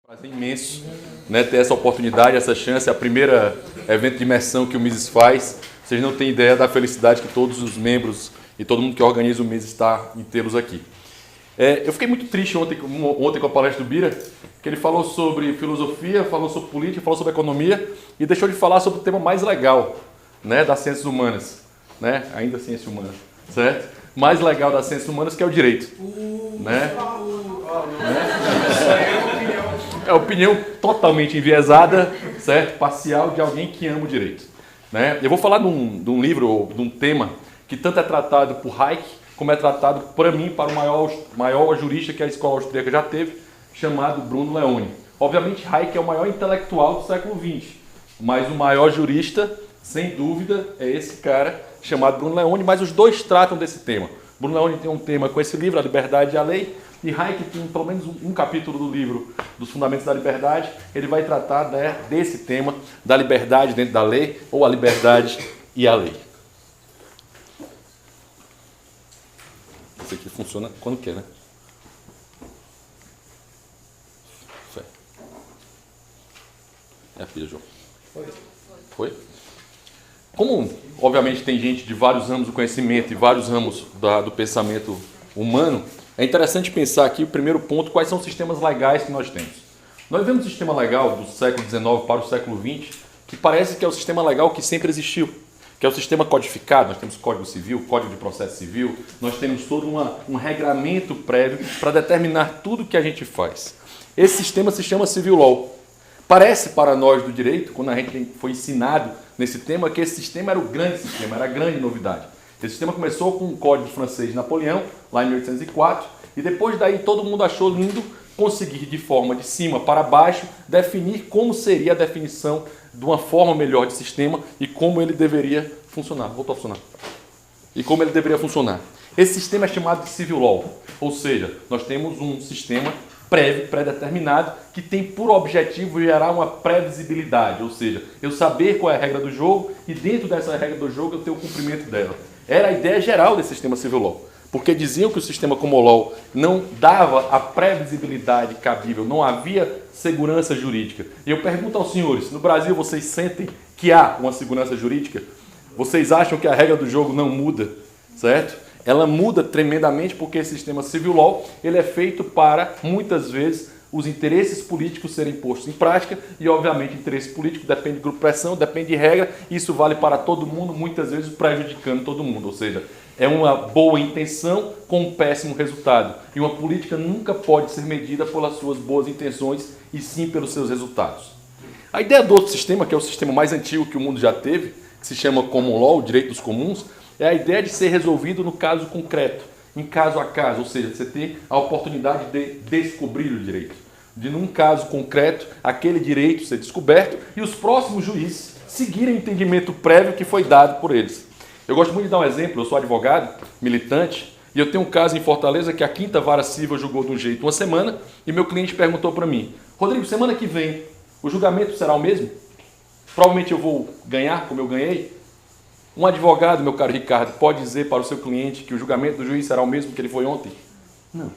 Prazer imenso, né, ter essa oportunidade, essa chance, é a primeira evento de imersão que o Mises faz. Vocês não têm ideia da felicidade que todos os membros e todo mundo que organiza o Mises está em tê-los aqui. Eu fiquei muito triste ontem com a palestra do Bira, que ele falou sobre filosofia, falou sobre política, falou sobre economia e deixou de falar sobre o tema mais legal, né, das ciências humanas, né, ainda ciência humana, certo? Mais legal das ciências humanas, que é o direito, né? É a opinião totalmente enviesada, certo? Parcial de alguém que ama o direito, né? Eu vou falar de um livro, ou de um tema que tanto é tratado por Hayek, como é tratado, para mim, para o maior jurista que a escola austríaca já teve, chamado Bruno Leoni. Obviamente, Hayek é o maior intelectual do século XX, mas o maior jurista, sem dúvida, é esse cara chamado Bruno Leoni, mas os dois tratam desse tema. Bruno Leoni tem um tema com esse livro, A Liberdade e a Lei, e Hayek tem pelo menos um capítulo do livro dos Fundamentos da Liberdade. Ele vai tratar desse tema da liberdade dentro da lei, ou a liberdade e a lei. Isso aqui funciona quando quer, né? Fé. É a filha, João. Foi? Como, obviamente, tem gente de vários ramos do conhecimento e vários ramos do pensamento humano, é interessante pensar aqui, o primeiro ponto, quais são os sistemas legais que nós temos. Nós vemos um sistema legal do século XIX para o século XX, que parece que é o sistema legal que sempre existiu, que é o sistema codificado. Nós temos Código Civil, Código de Processo Civil, nós temos todo um regramento prévio para determinar tudo que a gente faz. Esse sistema se chama Civil Law. Parece para nós do direito, quando a gente foi ensinado nesse tema, que esse sistema era o grande sistema, era a grande novidade. Esse sistema começou com o Código francês de Napoleão, lá em 1804, e depois daí todo mundo achou lindo conseguir, de forma de cima para baixo, definir como seria a definição de uma forma melhor de sistema e como ele deveria funcionar. Voltou a funcionar. E como ele deveria funcionar. Esse sistema é chamado de Civil Law, ou seja, nós temos um sistema prévio, pré-determinado, que tem por objetivo gerar uma previsibilidade, ou seja, eu saber qual é a regra do jogo e dentro dessa regra do jogo eu ter o cumprimento dela. Era a ideia geral desse sistema Civil Law, porque diziam que o sistema Common Law não dava a previsibilidade cabível, não havia segurança jurídica. E eu pergunto aos senhores, no Brasil vocês sentem que há uma segurança jurídica? Vocês acham que a regra do jogo não muda, certo? Ela muda tremendamente porque esse sistema Civil Law ele é feito para, muitas vezes, os interesses políticos serem postos em prática e, obviamente, interesse político depende de grupo de pressão, depende de regra, e isso vale para todo mundo, muitas vezes prejudicando todo mundo. Ou seja, é uma boa intenção com um péssimo resultado. E uma política nunca pode ser medida pelas suas boas intenções e sim pelos seus resultados. A ideia do outro sistema, que é o sistema mais antigo que o mundo já teve, que se chama Common Law, o direito dos comuns, é a ideia de ser resolvido no caso concreto, em caso a caso, ou seja, você ter a oportunidade de descobrir o direito. De, num caso concreto, aquele direito ser descoberto e os próximos juízes seguirem o entendimento prévio que foi dado por eles. Eu gosto muito de dar um exemplo, eu sou advogado, militante, e eu tenho um caso em Fortaleza que a 5ª Vara Civil julgou de um jeito uma semana e meu cliente perguntou para mim, Rodrigo, semana que vem o julgamento será o mesmo? Provavelmente eu vou ganhar como eu ganhei? Um advogado, meu caro Ricardo, pode dizer para o seu cliente que o julgamento do juiz será o mesmo que ele foi ontem? Não.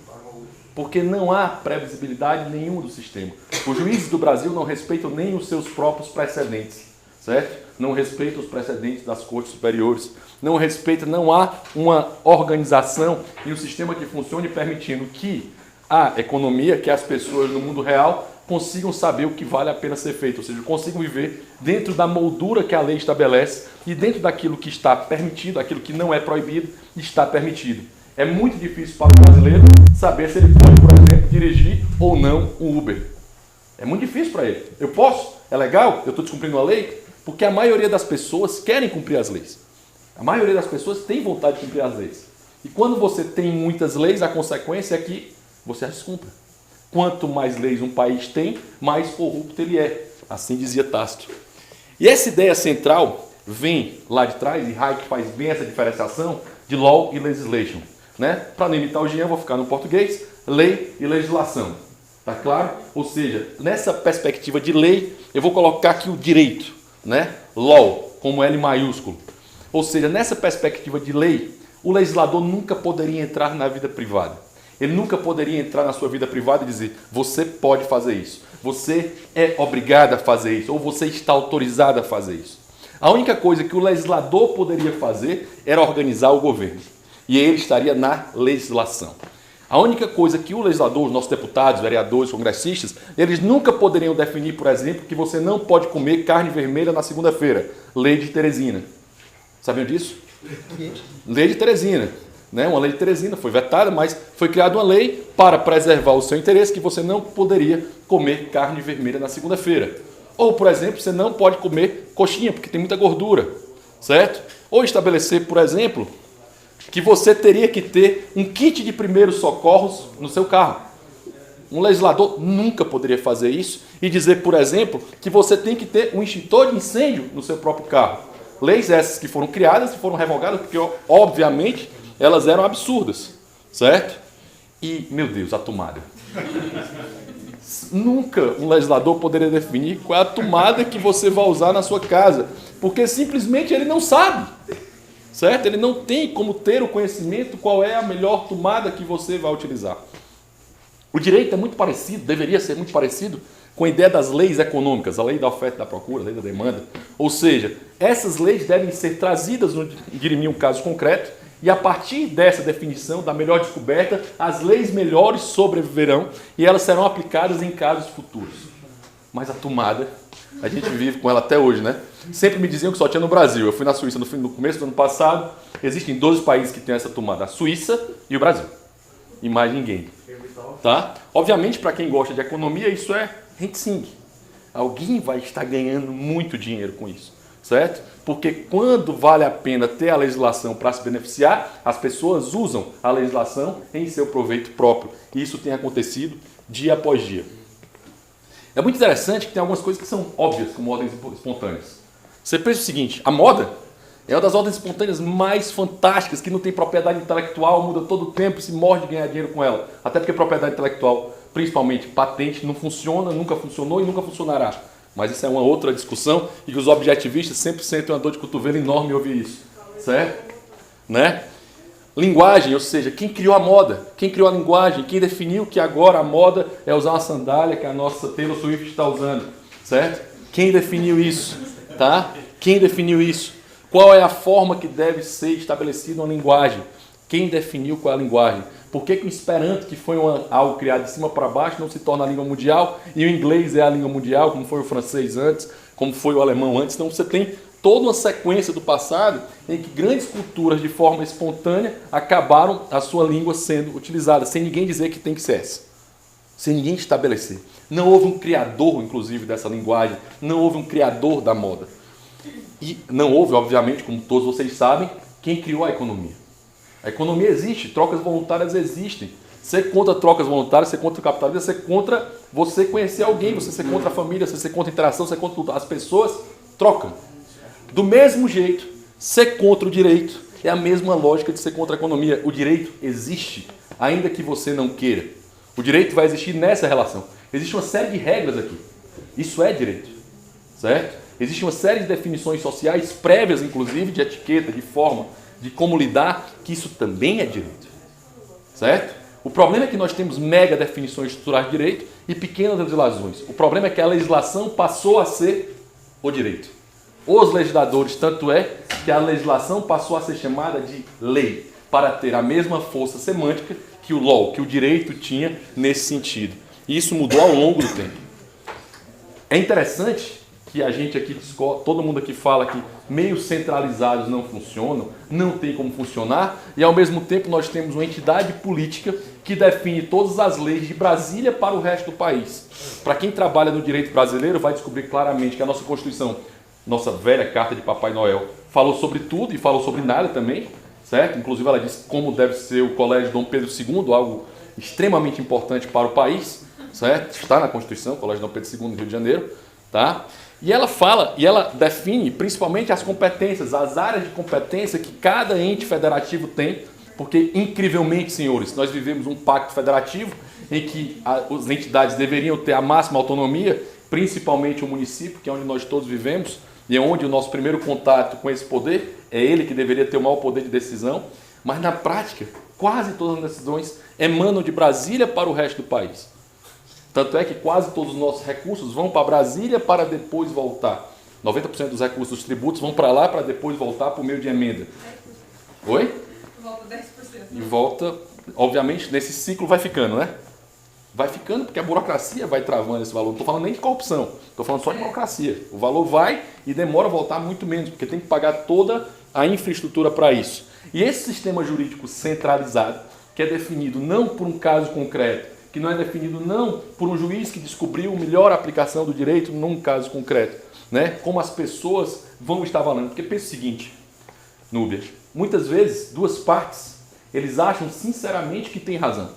Porque não há previsibilidade nenhuma do sistema. Os juízes do Brasil não respeitam nem os seus próprios precedentes, certo? Não respeitam os precedentes das cortes superiores. Não respeitam, não há uma organização e um sistema que funcione permitindo que a economia, que as pessoas no mundo real consigam saber o que vale a pena ser feito, ou seja, consigam viver dentro da moldura que a lei estabelece e dentro daquilo que está permitido, aquilo que não é proibido, está permitido. É muito difícil para o brasileiro saber se ele pode, por exemplo, dirigir ou não um Uber. É muito difícil para ele. Eu posso? É legal? Eu estou descumprindo a lei? Porque a maioria das pessoas querem cumprir as leis. A maioria das pessoas tem vontade de cumprir as leis. E quando você tem muitas leis, a consequência é que você as descumpra. Quanto mais leis um país tem, mais corrupto ele é. Assim dizia Tácito. E essa ideia central vem lá de trás, e Hayek faz bem essa diferenciação de law e legislation. Né? Para não imitar o Jean, vou ficar no português, lei e legislação. Tá claro? Ou seja, nessa perspectiva de lei, eu vou colocar aqui o direito, né? Law, como L maiúsculo. Ou seja, nessa perspectiva de lei, o legislador nunca poderia entrar na vida privada. Ele nunca poderia entrar na sua vida privada e dizer, você pode fazer isso, você é obrigado a fazer isso, ou você está autorizado a fazer isso. A única coisa que o legislador poderia fazer era organizar o governo. E ele estaria na legislação. A única coisa que o legislador, os nossos deputados, vereadores, congressistas, eles nunca poderiam definir, por exemplo, que você não pode comer carne vermelha na segunda-feira. Lei de Teresina. Sabiam disso? Lei de Teresina. Né? Uma lei de Teresina foi vetada, mas foi criada uma lei para preservar o seu interesse, que você não poderia comer carne vermelha na segunda-feira. Ou, por exemplo, você não pode comer coxinha, porque tem muita gordura, certo? Ou estabelecer, por exemplo, que você teria que ter um kit de primeiros socorros no seu carro. Um legislador nunca poderia fazer isso e dizer, por exemplo, que você tem que ter um extintor de incêndio no seu próprio carro. Leis essas que foram criadas e foram revogadas porque, obviamente, elas eram absurdas, certo? E, meu Deus, a tomada. Nunca um legislador poderia definir qual é a tomada que você vai usar na sua casa, porque simplesmente ele não sabe, certo? Ele não tem como ter o conhecimento qual é a melhor tomada que você vai utilizar. O direito é muito parecido, deveria ser muito parecido com a ideia das leis econômicas, a lei da oferta e da procura, a lei da demanda. Ou seja, essas leis devem ser trazidas no dirimir um caso concreto e a partir dessa definição, da melhor descoberta, as leis melhores sobreviverão e elas serão aplicadas em casos futuros. Mas a tomada, a gente vive com ela até hoje, né? Sempre me diziam que só tinha no Brasil. Eu fui na Suíça no começo do ano passado. Existem 12 países que têm essa tomada, a Suíça e o Brasil. E mais ninguém. Tá? Obviamente, para quem gosta de economia, isso é rente-sing. Alguém vai estar ganhando muito dinheiro com isso, certo? Porque quando vale a pena ter a legislação para se beneficiar, as pessoas usam a legislação em seu proveito próprio. E isso tem acontecido dia após dia. É muito interessante que tem algumas coisas que são óbvias, como ordens espontâneas. Você pensa o seguinte, a moda é uma das ordens espontâneas mais fantásticas, que não tem propriedade intelectual, muda todo o tempo e se morre de ganhar dinheiro com ela. Até porque propriedade intelectual, principalmente patente, não funciona, nunca funcionou e nunca funcionará. Mas isso é uma outra discussão e que os objetivistas sempre sentem uma dor de cotovelo enorme ouvir isso. Certo? Né? Linguagem, ou seja, quem criou a moda? Quem criou a linguagem? Quem definiu que agora a moda é usar uma sandália que a nossa Taylor Swift está usando? Certo? Quem definiu isso? Tá? Quem definiu isso? Qual é a forma que deve ser estabelecida uma linguagem? Quem definiu qual é a linguagem? Por que o Esperanto, que foi algo criado de cima para baixo, não se torna a língua mundial e o inglês é a língua mundial, como foi o francês antes, como foi o alemão antes? Então você tem toda uma sequência do passado em que grandes culturas, de forma espontânea, acabaram a sua língua sendo utilizada, sem ninguém dizer que tem que ser essa. Sem ninguém estabelecer. Não houve um criador, inclusive, dessa linguagem. Não houve um criador da moda. E não houve, obviamente, como todos vocês sabem, quem criou a economia. A economia existe, trocas voluntárias existem. Você é contra trocas voluntárias, você é contra o capitalismo, você é contra você conhecer alguém, você é contra a família, você é contra a interação, você é contra tudo. As pessoas trocam. Do mesmo jeito, ser contra o direito é a mesma lógica de ser contra a economia. O direito existe, ainda que você não queira. O direito vai existir nessa relação. Existe uma série de regras aqui. Isso é direito, certo? Existe uma série de definições sociais, prévias inclusive, de etiqueta, de forma, de como lidar, que isso também é direito, certo? O problema é que nós temos mega definições estruturais de direito e pequenas legislações. O problema é que a legislação passou a ser o direito. Os legisladores, tanto é que a legislação passou a ser chamada de lei, para ter a mesma força semântica que o law, que o direito tinha nesse sentido. E isso mudou ao longo do tempo. É interessante que a gente aqui, todo mundo aqui fala que meios centralizados não funcionam, não tem como funcionar, e ao mesmo tempo nós temos uma entidade política que define todas as leis de Brasília para o resto do país. Para quem trabalha no direito brasileiro vai descobrir claramente que a nossa Constituição, nossa velha Carta de Papai Noel, falou sobre tudo e falou sobre nada também, certo? Inclusive ela diz como deve ser o Colégio Dom Pedro II, algo extremamente importante para o país, certo? Está na Constituição, Colégio Dom Pedro II no Rio de Janeiro, tá? E ela fala, e ela define principalmente as competências, as áreas de competência que cada ente federativo tem, porque incrivelmente, senhores, nós vivemos um pacto federativo em que as entidades deveriam ter a máxima autonomia, principalmente o município, que é onde nós todos vivemos, e é onde o nosso primeiro contato com esse poder, é ele que deveria ter o maior poder de decisão, mas na prática, quase todas as decisões emanam de Brasília para o resto do país. Tanto é que quase todos os nossos recursos vão para Brasília para depois voltar. 90% dos recursos dos tributos vão para lá para depois voltar por meio de emenda. 10%. Oi? Volta 10%. E volta, obviamente, nesse ciclo vai ficando, né? Vai ficando porque a burocracia vai travando esse valor. Não estou falando nem de corrupção, estou falando só de burocracia. O valor vai e demora a voltar muito menos, porque tem que pagar toda a infraestrutura para isso. E esse sistema jurídico centralizado, que é definido não por um caso concreto, que não é definido não por um juiz que descobriu melhor a aplicação do direito num caso concreto, né? Como as pessoas vão estar valendo. Porque pensa o seguinte, Núbia, muitas vezes duas partes, eles acham sinceramente que tem razão.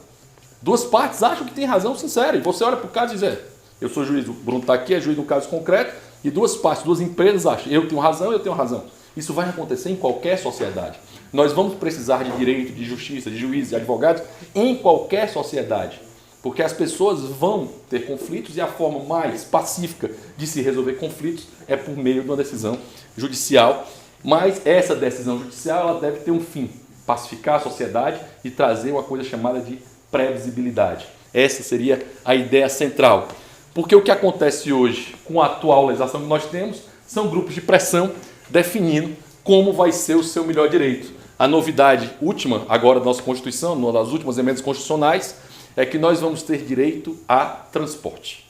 Duas partes acham que tem razão sincera. E você olha para o caso e diz, eu sou juiz, o Bruno está aqui, é juiz do caso concreto, e duas partes, duas empresas acham, eu tenho razão, eu tenho razão. Isso vai acontecer em qualquer sociedade. Nós vamos precisar de direito, de justiça, de juízes, de advogados em qualquer sociedade. Porque as pessoas vão ter conflitos e a forma mais pacífica de se resolver conflitos é por meio de uma decisão judicial. Mas essa decisão judicial ela deve ter um fim, pacificar a sociedade e trazer uma coisa chamada de previsibilidade. Essa seria a ideia central. Porque o que acontece hoje com a atual legislação que nós temos são grupos de pressão definindo como vai ser o seu melhor direito. A novidade última agora da nossa Constituição, uma das últimas emendas constitucionais, é que nós vamos ter direito a transporte.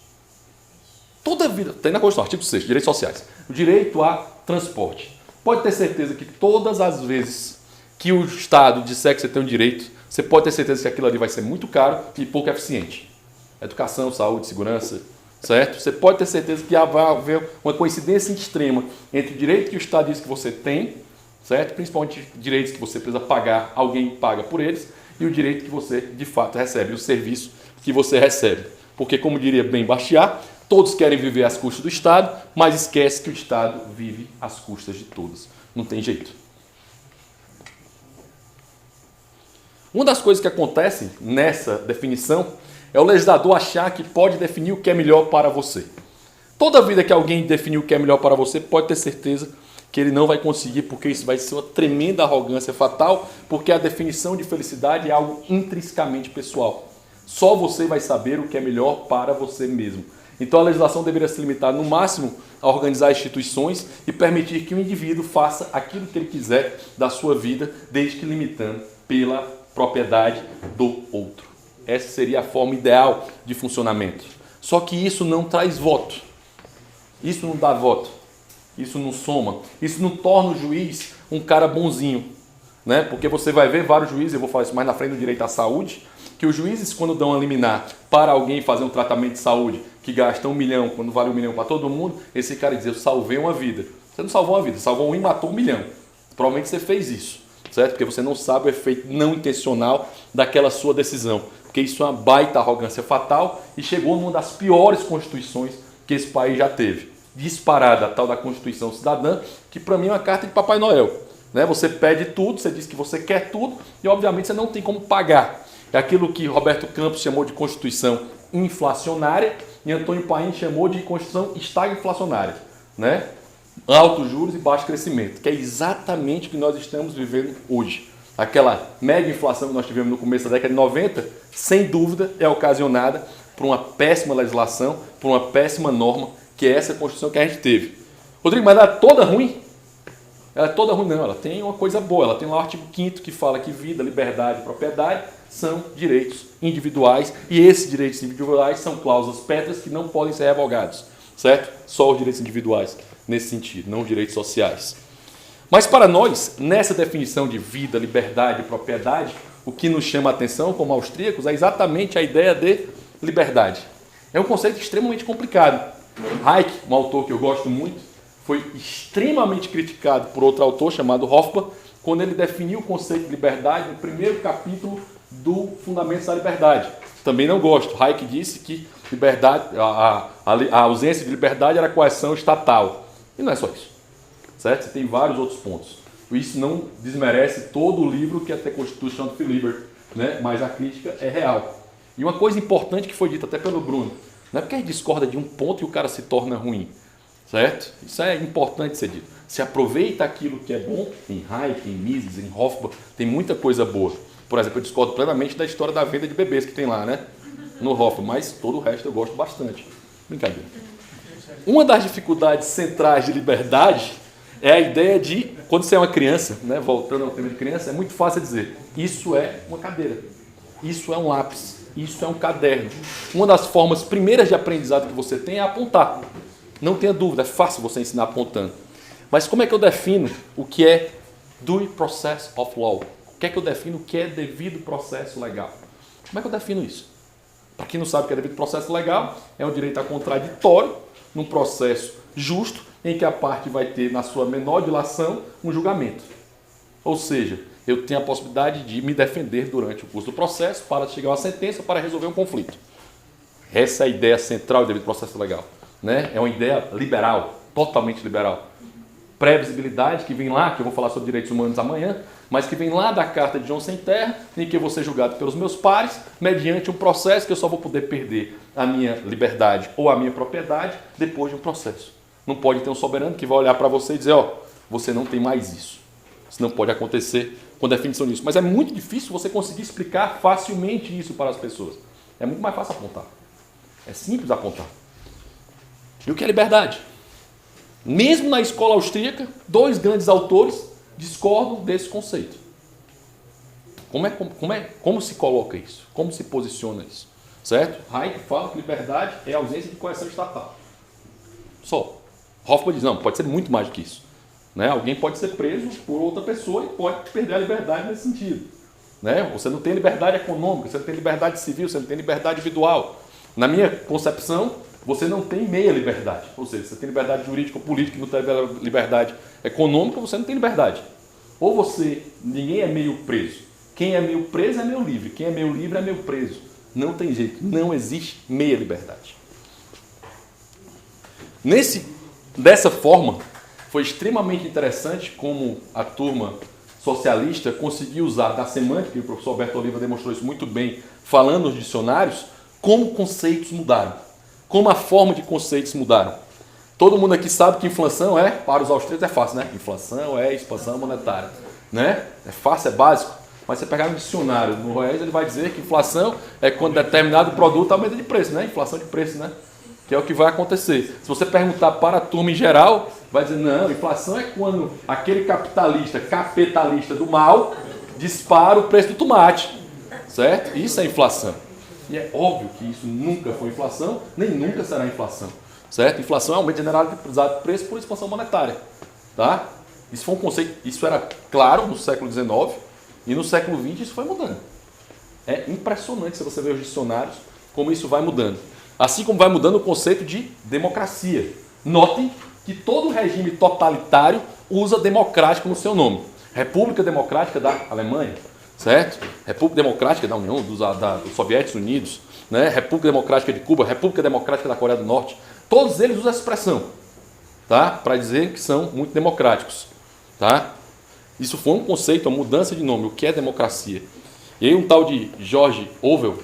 Toda vida, tem na Constituição, artigo 6, direitos sociais. O direito a transporte. Pode ter certeza que todas as vezes que o Estado disser que você tem um direito, você pode ter certeza que aquilo ali vai ser muito caro e pouco eficiente. Educação, saúde, segurança, certo? Você pode ter certeza que vai haver uma coincidência extrema entre o direito que o Estado diz que você tem, certo? Principalmente direitos que você precisa pagar, alguém paga por eles, e o direito que você, de fato, recebe, o serviço que você recebe. Porque, como diria bem Bastiat, todos querem viver às custas do Estado, mas esquece que o Estado vive às custas de todos. Não tem jeito. Uma das coisas que acontece nessa definição é o legislador achar que pode definir o que é melhor para você. Toda vida que alguém definir o que é melhor para você, pode ter certeza que ele não vai conseguir, porque isso vai ser uma tremenda arrogância fatal, porque a definição de felicidade é algo intrinsecamente pessoal. Só você vai saber o que é melhor para você mesmo. Então a legislação deveria se limitar, no máximo, a organizar instituições e permitir que o indivíduo faça aquilo que ele quiser da sua vida, desde que limitando pela propriedade do outro. Essa seria a forma ideal de funcionamento. Só que isso não traz voto. Isso não dá voto. Isso não soma. Isso não torna o juiz um cara bonzinho. Né? Porque você vai ver vários juízes, eu vou falar isso mais na frente do direito à saúde, que os juízes, quando dão a liminar para alguém fazer um tratamento de saúde que gasta 1 milhão, quando vale 1 milhão para todo mundo, esse cara diz, eu salvei uma vida. Você não salvou uma vida, você salvou um e matou 1 milhão. Provavelmente você fez isso, certo? Porque você não sabe o efeito não intencional daquela sua decisão. Porque isso é uma baita arrogância fatal e chegou numa das piores constituições que esse país já teve. Disparada, a tal da Constituição Cidadã, que para mim é uma carta de Papai Noel. Né? Você pede tudo, você diz que você quer tudo e obviamente você não tem como pagar. É aquilo que Roberto Campos chamou de Constituição inflacionária e Antônio Paim chamou de Constituição estagflacionária. Né? Altos juros e baixo crescimento, que é exatamente o que nós estamos vivendo hoje. Aquela mega inflação que nós tivemos no começo da década de 90, sem dúvida, é ocasionada por uma péssima legislação, por uma péssima norma, que é essa Constituição que a gente teve. Rodrigo, mas ela é toda ruim? Ela é toda ruim, não. Ela tem uma coisa boa. Ela tem lá o artigo 5º que fala que vida, liberdade e propriedade são direitos individuais e esses direitos individuais são cláusulas pétreas que não podem ser revogados, certo? Só os direitos individuais nesse sentido, não os direitos sociais. Mas para nós, nessa definição de vida, liberdade e propriedade, o que nos chama a atenção como austríacos é exatamente a ideia de liberdade. É um conceito extremamente complicado. Hayek, um autor que eu gosto muito, foi extremamente criticado por outro autor chamado Hofbauer, quando ele definiu o conceito de liberdade no primeiro capítulo do Fundamentos da Liberdade. Também não gosto. Hayek disse que liberdade, a ausência de liberdade era coerção estatal. E não é só isso. Certo? Você tem vários outros pontos. Isso não desmerece todo o livro que é The Constitution of Liberty, né? Mas a crítica é real. E uma coisa importante que foi dita até pelo Bruno, não é porque a gente discorda de um ponto e o cara se torna ruim. Certo? Isso é importante ser dito. Se aproveita aquilo que é bom, em Hayek, em Mises, em Hofbauer, tem muita coisa boa. Por exemplo, eu discordo plenamente da história da venda de bebês que tem lá, né? No Hoffman, mas todo o resto eu gosto bastante. Brincadeira. Uma das dificuldades centrais de liberdade é a ideia de, quando você é uma criança, né, voltando ao tema de criança, é muito fácil dizer, isso é uma cadeira, isso é um lápis, isso é um caderno. Uma das formas primeiras de aprendizado que você tem é apontar. Não tenha dúvida, é fácil você ensinar apontando. Mas como é que eu defino o que é due process of law? O que é que eu defino o que é devido processo legal? Como é que eu defino isso? Para quem não sabe o que é devido processo legal, é um direito a contraditório num processo justo em que a parte vai ter, na sua menor dilação, um julgamento. Ou seja, eu tenho a possibilidade de me defender durante o curso do processo para chegar a uma sentença para resolver um conflito. Essa é a ideia central do devido processo legal, né? É uma ideia liberal, totalmente liberal. Previsibilidade, que vem lá, que eu vou falar sobre direitos humanos amanhã, mas que vem lá da Carta de João Sem Terra, em que eu vou ser julgado pelos meus pares, mediante um processo que eu só vou poder perder a minha liberdade ou a minha propriedade depois de um processo. Não pode ter um soberano que vai olhar para você e dizer, ó, você não tem mais isso. Isso não pode acontecer com definição disso. Mas é muito difícil você conseguir explicar facilmente isso para as pessoas. É muito mais fácil apontar. É simples apontar. E o que é liberdade? Mesmo na escola austríaca, dois grandes autores discordam desse conceito. Como se coloca isso? Como se posiciona isso? Certo? Hayek fala que liberdade é a ausência de coerção estatal. Só. Hoffman diz, não, pode ser muito mais do que isso. Né? Alguém pode ser preso por outra pessoa e pode perder a liberdade nesse sentido. Né? Você não tem liberdade econômica, você não tem liberdade civil, você não tem liberdade individual. Na minha concepção, você não tem meia liberdade. Ou seja, você tem liberdade jurídica ou política e não tem liberdade econômica, você não tem liberdade. Ou ninguém é meio preso. Quem é meio preso é meio livre. Quem é meio livre é meio preso. Não tem jeito, não existe meia liberdade. Dessa forma, foi extremamente interessante como a turma socialista conseguiu usar da semântica, e o professor Alberto Oliva demonstrou isso muito bem, falando nos dicionários, como conceitos mudaram, como a forma de conceitos mudaram. Todo mundo aqui sabe que inflação para os austríacos é fácil, né? Inflação é expansão monetária, né? É fácil, é básico. Mas você pegar no dicionário, no Roés, ele vai dizer que inflação é quando determinado produto aumenta de preço, né? Inflação de preço, né? Que é o que vai acontecer. Se você perguntar para a turma em geral, vai dizer, não, inflação é quando aquele capitalista do mal dispara o preço do tomate, certo? Isso é inflação. E é óbvio que isso nunca foi inflação, nem nunca será inflação, certo? Inflação é aumento generalizado de preço por expansão monetária, tá? Isso foi um conceito, isso era claro no século XIX e no século XX isso foi mudando. É impressionante se você ver os dicionários como isso vai mudando. Assim como vai mudando o conceito de democracia. Notem que todo regime totalitário usa democrático no seu nome. República Democrática da Alemanha, certo? República Democrática da União, dos Soviéticos Unidos, né? República Democrática de Cuba, República Democrática da Coreia do Norte. Todos eles usam essa expressão, tá? Para dizer que são muito democráticos, tá? Isso foi um conceito, uma mudança de nome. O que é democracia? E aí um tal de George Orwell,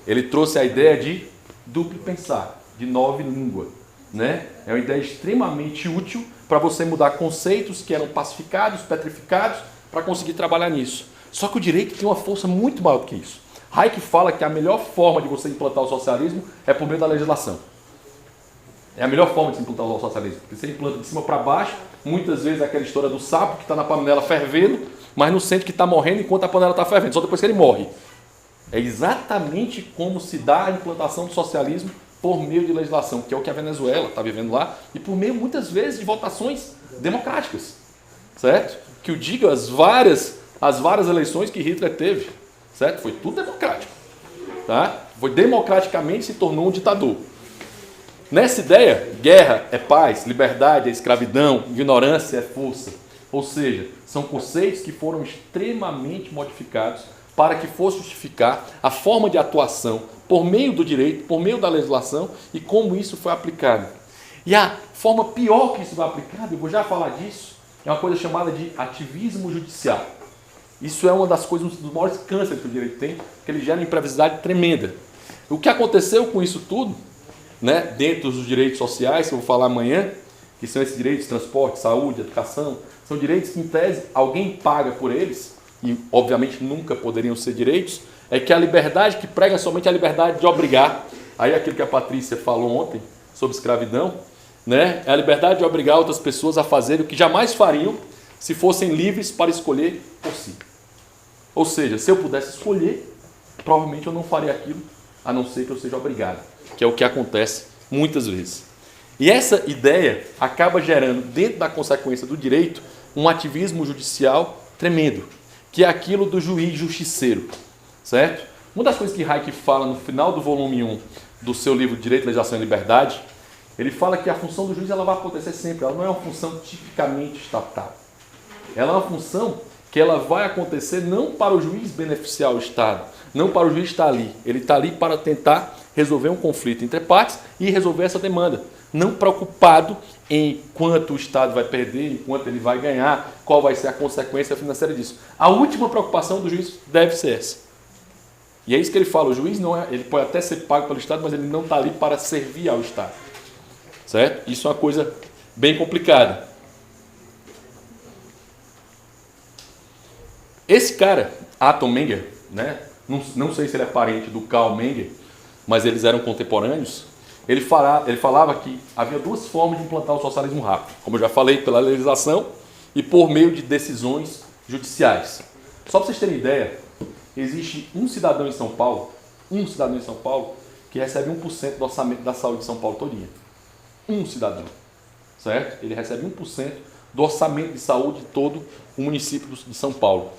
ele trouxe a ideia de duplo pensar, de nova língua, né? É uma ideia extremamente útil para você mudar conceitos que eram pacificados, petrificados, para conseguir trabalhar nisso. Só que o direito tem uma força muito maior do que isso. Hayek fala que a melhor forma de você implantar o socialismo é por meio da legislação. É a melhor forma de se implantar o socialismo. Porque você implanta de cima para baixo, muitas vezes é aquela história do sapo que está na panela fervendo, mas não sente que está morrendo enquanto a panela está fervendo, só depois que ele morre. É exatamente como se dá a implantação do socialismo por meio de legislação, que é o que a Venezuela está vivendo lá, e por meio, muitas vezes, de votações democráticas, certo? Que o diga as várias eleições que Hitler teve, certo? Foi tudo democrático, tá? Foi democraticamente se tornou um ditador. Nessa ideia, guerra é paz, liberdade é escravidão, ignorância é força. Ou seja, são conceitos que foram extremamente modificados para que fosse justificar a forma de atuação por meio do direito, por meio da legislação e como isso foi aplicado. E a forma pior que isso vai aplicado, eu vou já falar disso, é uma coisa chamada de ativismo judicial. Isso é uma das coisas, um dos maiores cânceres que o direito tem, que ele gera uma imprevisibilidade tremenda. O que aconteceu com isso tudo, né, dentro dos direitos sociais, que eu vou falar amanhã, que são esses direitos de transporte, saúde, educação, são direitos que, em tese, alguém paga por eles, e obviamente nunca poderiam ser direitos, é que a liberdade que prega somente a liberdade de obrigar, aí aquilo que a Patrícia falou ontem sobre escravidão, né? É a liberdade de obrigar outras pessoas a fazerem o que jamais fariam se fossem livres para escolher por si. Ou seja, se eu pudesse escolher, provavelmente eu não faria aquilo, a não ser que eu seja obrigado, que é o que acontece muitas vezes. E essa ideia acaba gerando, dentro da consequência do direito, um ativismo judicial tremendo, que é aquilo do juiz justiceiro, certo? Uma das coisas que Hayek fala no final do volume 1 do seu livro Direito, Legislação e Liberdade, ele fala que a função do juiz ela vai acontecer sempre, ela não é uma função tipicamente estatal. Ela é uma função que ela vai acontecer não para o juiz beneficiar o Estado, não para o juiz estar ali. Ele está ali para tentar resolver um conflito entre partes e resolver essa demanda. Não preocupado em quanto o Estado vai perder, em quanto ele vai ganhar, qual vai ser a consequência financeira disso. A última preocupação do juiz deve ser essa. E é isso que ele fala, o juiz não é, ele pode até ser pago pelo Estado, mas ele não está ali para servir ao Estado. Certo? Isso é uma coisa bem complicada. Esse cara, Anton Menger, né? Não sei se ele é parente do Karl Menger, mas eles eram contemporâneos. Ele falava que havia duas formas de implantar o socialismo rápido, como eu já falei, pela legislação e por meio de decisões judiciais. Só para vocês terem ideia, existe um cidadão em São Paulo, que recebe 1% do orçamento da saúde de São Paulo todinha. Um cidadão, certo? Ele recebe 1% do orçamento de saúde de todo o município de São Paulo.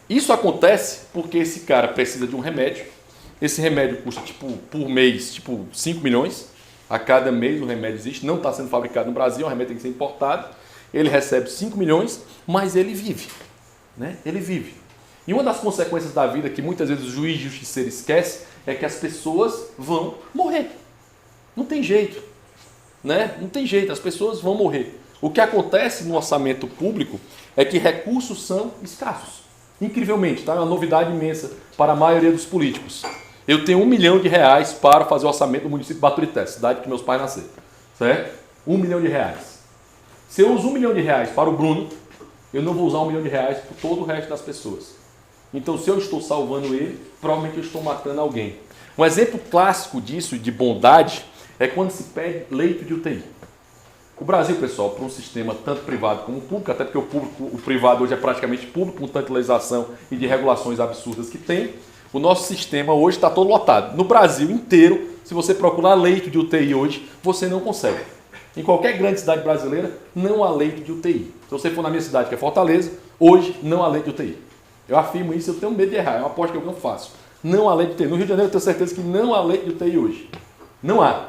Isso acontece porque esse cara precisa de um remédio. Esse remédio custa, por mês, 5 milhões. A cada mês o remédio existe, não está sendo fabricado no Brasil, o remédio tem que ser importado. Ele recebe 5 milhões, mas ele vive. Né? Ele vive. E uma das consequências da vida que muitas vezes o juiz justiceiro esquece é que as pessoas vão morrer. Não tem jeito. Né? Não tem jeito, as pessoas vão morrer. O que acontece no orçamento público é que recursos são escassos. Incrivelmente, tá? É uma novidade imensa para a maioria dos políticos. Eu tenho R$1 milhão para fazer o orçamento do município de Baturité, cidade que meus pais nasceram. Certo? R$1 milhão. Se eu uso R$1 milhão para o Bruno, eu não vou usar R$1 milhão por todo o resto das pessoas. Então, se eu estou salvando ele, provavelmente eu estou matando alguém. Um exemplo clássico disso, de bondade, é quando se pede leito de UTI. O Brasil, pessoal, para um sistema tanto privado como público, até porque o privado hoje é praticamente público, com tanta legislação e de regulações absurdas que tem, o nosso sistema hoje está todo lotado. No Brasil inteiro, se você procurar leito de UTI hoje, você não consegue. Em qualquer grande cidade brasileira, não há leito de UTI. Se você for na minha cidade, que é Fortaleza, hoje não há leito de UTI. Eu afirmo isso, eu tenho medo de errar, é uma aposta que eu não faço. Não há leito de UTI. No Rio de Janeiro, eu tenho certeza que não há leito de UTI hoje. Não há.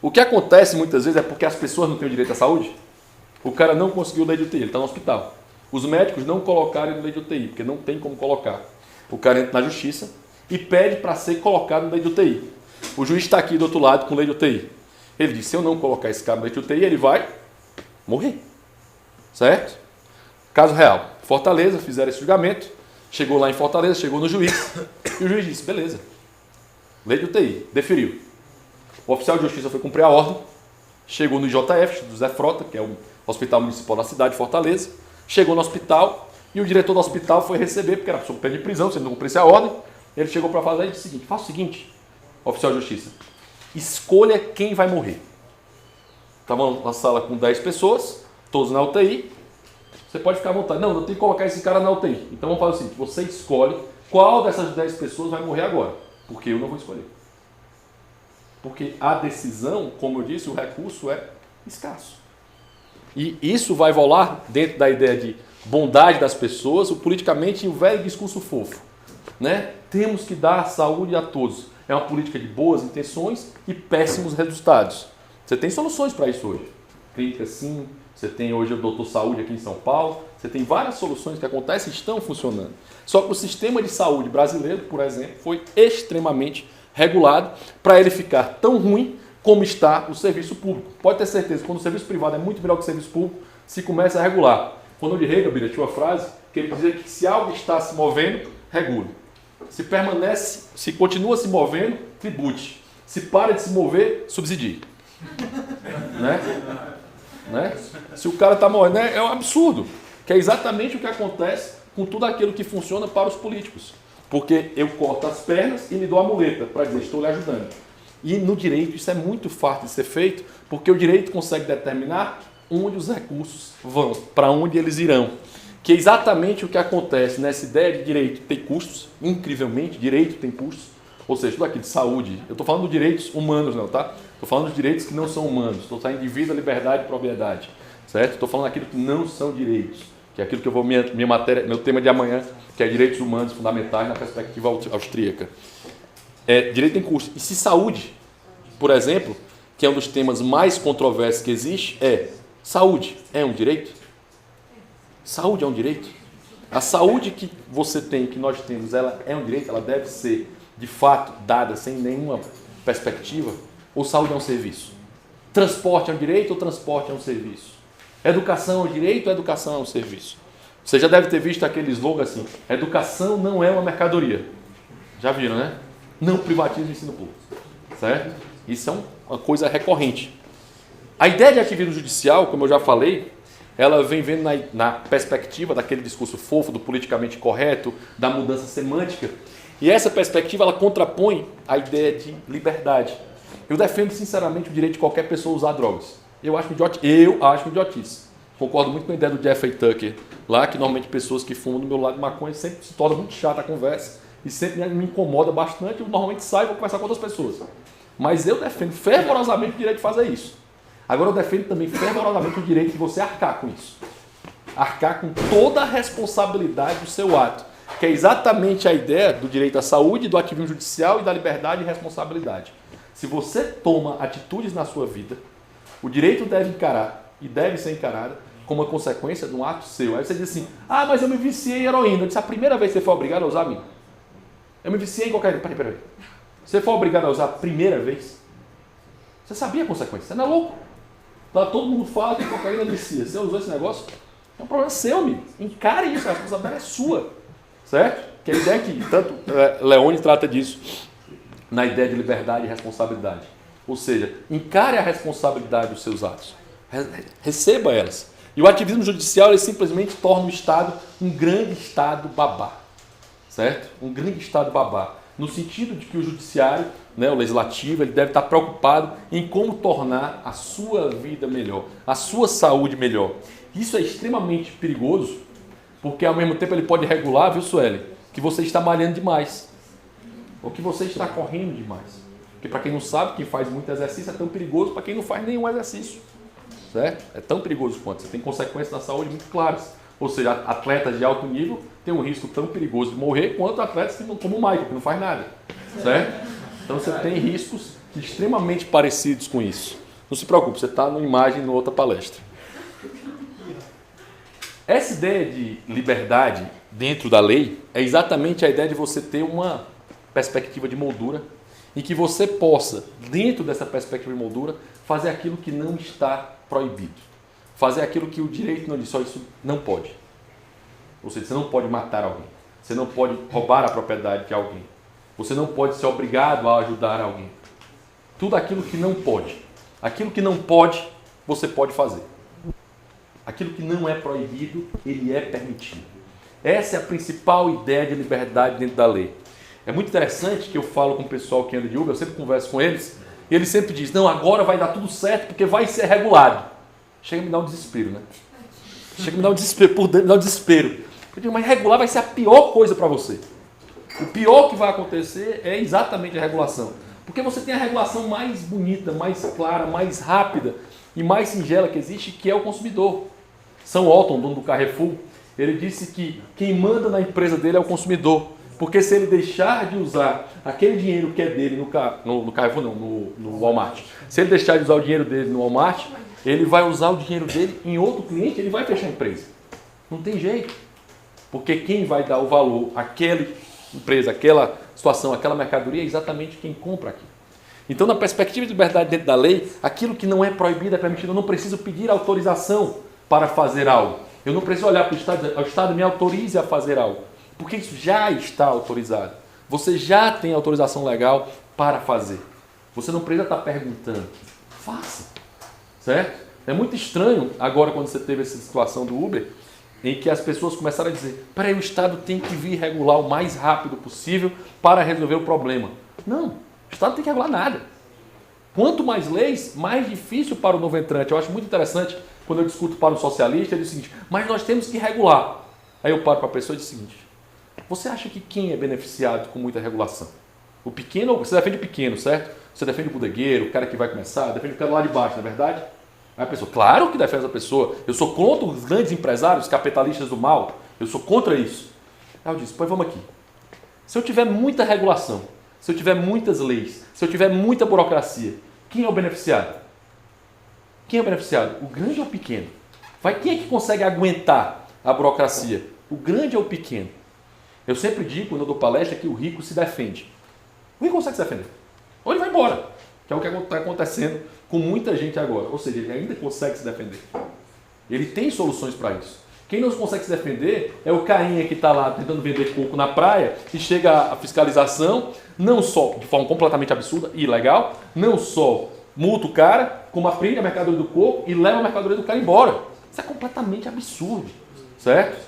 O que acontece muitas vezes é porque as pessoas não têm o direito à saúde. O cara não conseguiu leito de UTI, ele está no hospital. Os médicos não colocaram ele no leito de UTI, porque não tem como colocar. O cara entra na justiça e pede para ser colocado no leito de UTI. O juiz está aqui do outro lado com leito de UTI. Ele diz, se eu não colocar esse cara no leito de UTI, ele vai morrer. Certo? Caso real. Fortaleza, fizeram esse julgamento. Chegou lá em Fortaleza, chegou no juiz. E o juiz disse, beleza. Leito de UTI, deferiu. O oficial de justiça foi cumprir a ordem, chegou no IJF, do Zé Frota, que é o hospital municipal da cidade de Fortaleza, chegou no hospital e o diretor do hospital foi receber, porque era sob pena de prisão, se ele não cumprisse a ordem, ele chegou para falar e disse o seguinte, faça o seguinte, oficial de justiça, escolha quem vai morrer. Estava na sala com 10 pessoas, todos na UTI, você pode ficar à vontade, não, eu tenho que colocar esse cara na UTI. Então vamos fazer o seguinte, você escolhe qual dessas 10 pessoas vai morrer agora, porque eu não vou escolher. Porque a decisão, como eu disse, o recurso é escasso. E isso vai volar dentro da ideia de bondade das pessoas, o politicamente o velho discurso fofo. Né? Temos que dar saúde a todos. É uma política de boas intenções e péssimos resultados. Você tem soluções para isso hoje. Clínica sim, você tem hoje o Doutor Saúde aqui em São Paulo, você tem várias soluções que acontecem e estão funcionando. Só que o sistema de saúde brasileiro, por exemplo, foi extremamente regulado para ele ficar tão ruim como está o serviço público. Pode ter certeza, quando o serviço privado é muito melhor que o serviço público, se começa a regular. Quando de Hegel tinha uma frase que ele dizia que se algo está se movendo, regule. Se permanece, se continua se movendo, tribute. Se para de se mover, subsidie. Né? Se o cara está morrendo, é um absurdo. Que é exatamente o que acontece com tudo aquilo que funciona para os políticos. Porque eu corto as pernas e lhe dou a muleta para dizer, estou lhe ajudando. E no direito isso é muito fácil de ser feito, porque o direito consegue determinar onde os recursos vão, para onde eles irão. Que é exatamente o que acontece nessa ideia de direito tem custos, incrivelmente, direito tem custos, ou seja, tudo aqui de saúde. Eu estou falando de direitos humanos, não, tá? Estou falando de direitos que não são humanos, estou falando de vida, liberdade e propriedade, certo? Estou falando daquilo que não são direitos, que é aquilo que eu vou, minha matéria, meu tema de amanhã, que é direitos humanos fundamentais na perspectiva austríaca. Direito tem custo. E se saúde, por exemplo, que é um dos temas mais controversos que existe, saúde é um direito? Saúde é um direito? A saúde que você tem, que nós temos, ela é um direito? Ela deve ser, de fato, dada sem nenhuma perspectiva? Ou saúde é um serviço? Transporte é um direito ou transporte é um serviço? Educação é um direito ou educação é um serviço? Você já deve ter visto aquele slogan assim, educação não é uma mercadoria. Já viram, né? Não privatize o ensino público. Certo? Isso é uma coisa recorrente. A ideia de ativismo judicial, como eu já falei, ela vem vendo na perspectiva daquele discurso fofo, do politicamente correto, da mudança semântica. E essa perspectiva, ela contrapõe a ideia de liberdade. Eu defendo, sinceramente, o direito de qualquer pessoa usar drogas. Eu acho idiotice. Concordo muito com a ideia do Jeffrey Tucker, lá que normalmente pessoas que fumam do meu lado de maconha sempre se torna muito chata a conversa e sempre me incomoda bastante. Eu normalmente saio e vou conversar com outras pessoas. Mas eu defendo fervorosamente o direito de fazer isso. Agora eu defendo também fervorosamente o direito de você arcar com isso. Arcar com toda a responsabilidade do seu ato, que é exatamente a ideia do direito à saúde, do ativismo judicial e da liberdade e responsabilidade. Se você toma atitudes na sua vida, o direito deve encarar e deve ser encarada como uma consequência de um ato seu. Aí você diz assim, mas eu me viciei em heroína. Eu disse, a primeira vez que você foi obrigado a usar, amigo? Eu me viciei em cocaína. Peraí. Você foi obrigado a usar a primeira vez? Você sabia a consequência? Você não é louco? Lá todo mundo fala que cocaína vicia. Você usou esse negócio? É um problema seu, amigo. Encare isso, a responsabilidade é sua. Certo? Que é a ideia que tanto Leone trata disso na ideia de liberdade e responsabilidade. Ou seja, encare a responsabilidade dos seus atos. Receba elas. E o ativismo judicial ele simplesmente torna o Estado um grande Estado babá. Certo? Um grande Estado babá. No sentido de que o judiciário, o legislativo, ele deve estar preocupado em como tornar a sua vida melhor, a sua saúde melhor. Isso é extremamente perigoso, porque ao mesmo tempo ele pode regular, viu, Sueli, que você está malhando demais, ou que você está correndo demais. Porque para quem não sabe, quem faz muito exercício é tão perigoso para quem não faz nenhum exercício. Certo? É tão perigoso quanto. Você tem consequências na saúde muito claras. Ou seja, atletas de alto nível têm um risco tão perigoso de morrer quanto atletas como o Michael, que não faz nada. Certo? Então você tem riscos extremamente parecidos com isso. Não se preocupe, você está numa imagem em outra palestra. Essa ideia de liberdade dentro da lei é exatamente a ideia de você ter uma perspectiva de moldura em que você possa, dentro dessa perspectiva de moldura, fazer aquilo que não está proibido. Fazer aquilo que o direito não diz, só isso não pode. Ou seja, você não pode matar alguém. Você não pode roubar a propriedade de alguém. Você não pode ser obrigado a ajudar alguém. Tudo aquilo que não pode. Aquilo que não pode, você pode fazer. Aquilo que não é proibido, ele é permitido. Essa é a principal ideia de liberdade dentro da lei. É muito interessante que eu falo com o pessoal que anda de Uber, eu sempre converso com eles, e eles sempre dizem, não, agora vai dar tudo certo porque vai ser regulado. Chega a me dar um desespero, né? Chega a me dar um desespero, por dentro me dá um desespero. Eu digo, mas regular vai ser a pior coisa para você. O pior que vai acontecer é exatamente a regulação. Porque você tem a regulação mais bonita, mais clara, mais rápida e mais singela que existe, que é o consumidor. Sam Walton, dono do Carrefour, ele disse que quem manda na empresa dele é o consumidor. Porque se ele deixar de usar aquele dinheiro que é dele no Carrefour, não, no Walmart, se ele deixar de usar o dinheiro dele no Walmart, ele vai usar o dinheiro dele em outro cliente, ele vai fechar a empresa. Não tem jeito. Porque quem vai dar o valor àquela empresa, àquela situação, àquela mercadoria é exatamente quem compra aqui. Então, na perspectiva de liberdade dentro da lei, aquilo que não é proibido é permitido. Eu não preciso pedir autorização para fazer algo. Eu não preciso olhar para o Estado e dizer, o Estado me autorize a fazer algo. Porque isso já está autorizado. Você já tem autorização legal para fazer. Você não precisa estar perguntando. Faça. Certo? É muito estranho, agora quando você teve essa situação do Uber, em que as pessoas começaram a dizer: peraí, o Estado tem que vir regular o mais rápido possível para resolver o problema. Não, o Estado não tem que regular nada. Quanto mais leis, mais difícil para o novo entrante. Eu acho muito interessante quando eu discuto para um socialista, ele diz o seguinte: mas nós temos que regular. Aí eu paro para a pessoa e digo o seguinte: você acha que quem é beneficiado com muita regulação? O pequeno, você defende o pequeno, certo? Você defende o bodegueiro, o cara que vai começar, defende o cara lá de baixo, não é verdade? Aí a pessoa: claro que defende a pessoa. Eu sou contra os grandes empresários, capitalistas do mal. Eu sou contra isso. Aí eu disse: pois vamos aqui. Se eu tiver muita regulação, se eu tiver muitas leis, se eu tiver muita burocracia, quem é o beneficiado? Quem é o beneficiado? O grande ou o pequeno? Quem é que consegue aguentar a burocracia? O grande ou o pequeno? Eu sempre digo, quando eu dou palestra, que o rico se defende. O rico consegue se defender. Ou ele vai embora, que é o que está acontecendo com muita gente agora. Ou seja, ele ainda consegue se defender. Ele tem soluções para isso. Quem não consegue se defender é o cainha que está lá tentando vender coco na praia e chega a fiscalização, não só de forma completamente absurda e ilegal, não só multa o cara, como apreende a mercadoria do coco e leva a mercadoria do cara embora. Isso é completamente absurdo, certo?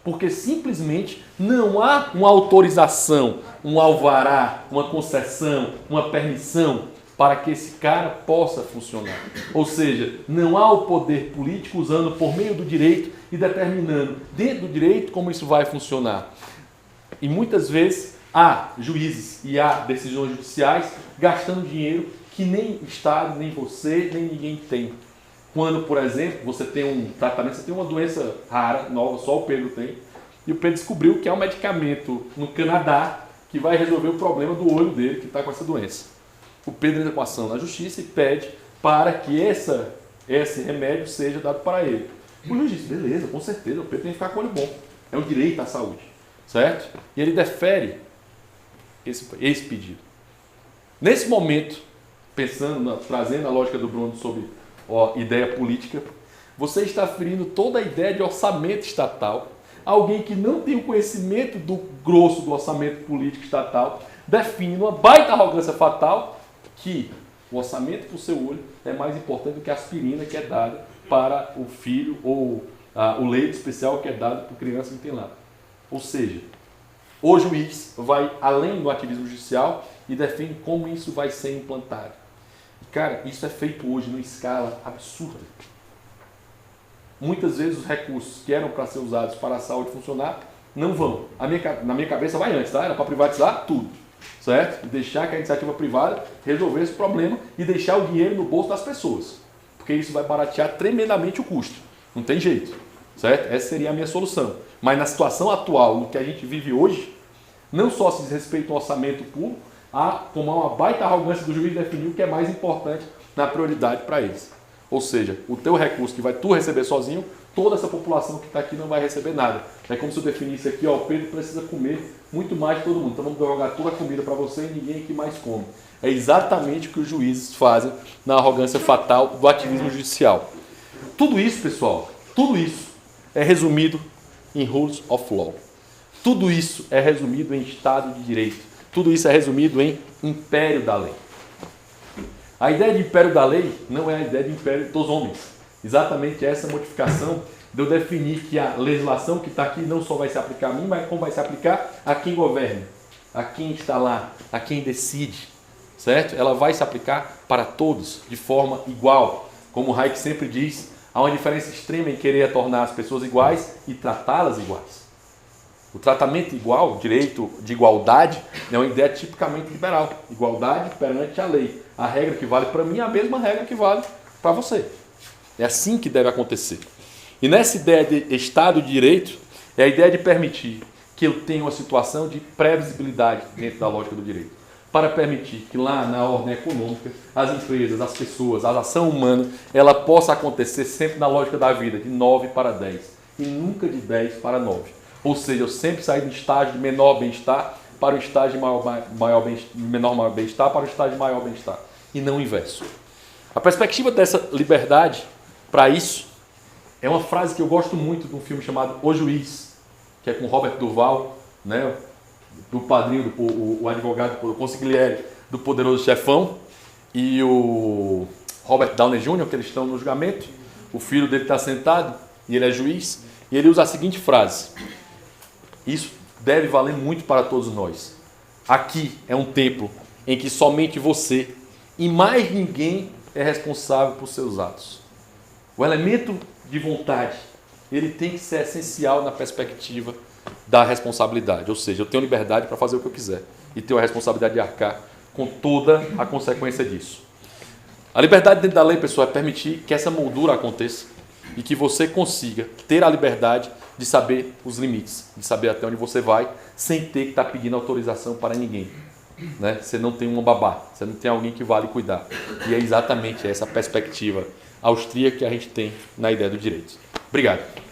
Porque simplesmente não há uma autorização, um alvará, uma concessão, uma permissão para que esse cara possa funcionar. Ou seja, não há o poder político usando por meio do direito e determinando dentro do direito como isso vai funcionar. E muitas vezes há juízes e há decisões judiciais gastando dinheiro que nem o Estado, nem você, nem ninguém tem. Quando, por exemplo, você tem um tratamento, você tem uma doença rara, nova, só o Pedro tem, e o Pedro descobriu que há um medicamento no Canadá que vai resolver o problema do olho dele, que está com essa doença. O Pedro entra com ação na justiça e pede para que esse remédio seja dado para ele. O juiz disse: beleza, com certeza, o Pedro tem que ficar com o olho bom. É um direito à saúde, certo? E ele defere esse pedido. Nesse momento, trazendo a lógica do Bruno sobre ideia política, você está ferindo toda a ideia de orçamento estatal. Alguém que não tem o conhecimento do grosso do orçamento político estatal define numa baita arrogância fatal que o orçamento para o seu olho é mais importante do que a aspirina que é dada para o filho ou o leite especial que é dado para a criança que tem lá. Ou seja, o juiz vai além do ativismo judicial e define como isso vai ser implantado. Cara, isso é feito hoje numa escala absurda. Muitas vezes os recursos que eram para ser usados para a saúde funcionar não vão. Na minha cabeça vai antes, tá? Era para privatizar tudo, certo? E deixar que a iniciativa privada resolver esse problema e deixar o dinheiro no bolso das pessoas. Porque isso vai baratear tremendamente o custo. Não tem jeito, certo? Essa seria a minha solução. Mas na situação atual, no que a gente vive hoje, não só se diz respeito ao orçamento público, como há uma baita arrogância do juiz definir o que é mais importante na prioridade para eles. Ou seja, o teu recurso que vai tu receber sozinho, toda essa população que está aqui não vai receber nada. É como se eu definisse aqui: o Pedro precisa comer muito mais de todo mundo, então vamos jogar toda a comida para você e ninguém aqui mais come. É exatamente o que os juízes fazem na arrogância fatal do ativismo judicial. Tudo isso, pessoal, tudo isso é resumido em Rules of Law. Tudo isso é resumido em Estado de Direito. Tudo isso é resumido em Império da Lei. A ideia de Império da Lei não é a ideia de Império dos Homens. Exatamente essa modificação de eu definir que a legislação que está aqui não só vai se aplicar a mim, mas como vai se aplicar a quem governa, a quem está lá, a quem decide, certo? Ela vai se aplicar para todos de forma igual. Como o Hayek sempre diz, há uma diferença extrema em querer tornar as pessoas iguais e tratá-las iguais. O tratamento igual, direito de igualdade, é uma ideia tipicamente liberal. Igualdade perante a lei. A regra que vale para mim é a mesma regra que vale para você. É assim que deve acontecer. E nessa ideia de Estado de Direito, é a ideia de permitir que eu tenha uma situação de previsibilidade dentro da lógica do direito. Para permitir que lá na ordem econômica, as empresas, as pessoas, a ação humana, ela possa acontecer sempre na lógica da vida, de 9 para 10. E nunca de 10 para 9. Ou seja, eu sempre saí do estágio de menor bem-estar para o estágio de menor bem-estar para o estágio de maior bem-estar. E não o inverso. A perspectiva dessa liberdade para isso é uma frase que eu gosto muito de um filme chamado O Juiz, que é com Robert Duvall, né, do padrinho, o advogado, o consigliere do Poderoso Chefão, e o Robert Downey Jr., que eles estão no julgamento. O filho dele está sentado e ele é juiz. E ele usa a seguinte frase: isso deve valer muito para todos nós. Aqui é um templo em que somente você e mais ninguém é responsável por seus atos. O elemento de vontade, ele tem que ser essencial na perspectiva da responsabilidade. Ou seja, eu tenho liberdade para fazer o que eu quiser e tenho a responsabilidade de arcar com toda a consequência disso. A liberdade dentro da lei, pessoal, é permitir que essa moldura aconteça e que você consiga ter a liberdade de saber os limites, de saber até onde você vai, sem ter que estar pedindo autorização para ninguém. Né? Você não tem uma babá, você não tem alguém que vale cuidar. E é exatamente essa perspectiva austríaca que a gente tem na ideia do direito. Obrigado.